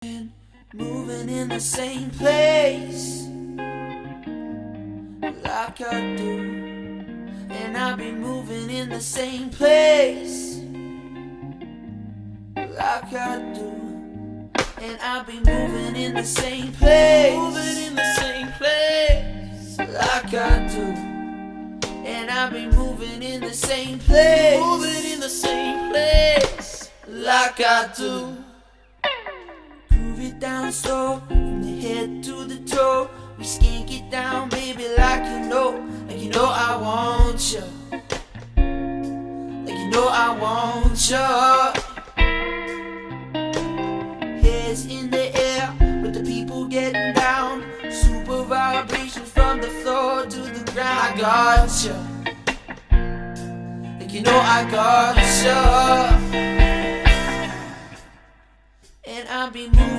Moving in the same place like I do, and I'll be moving in the same place like I do, and I'll be moving in the same place, moving in the same place like I do, and I'll be moving in the same place, moving in the same place like I do. Groove it down slow, from the head to the toe. We skank it down, baby, like you know I want you, like you know I want you. Heads in the air, with the people getting down. Super vibrations from the floor to the ground. I got you, like you know I got you, and I'll be moving.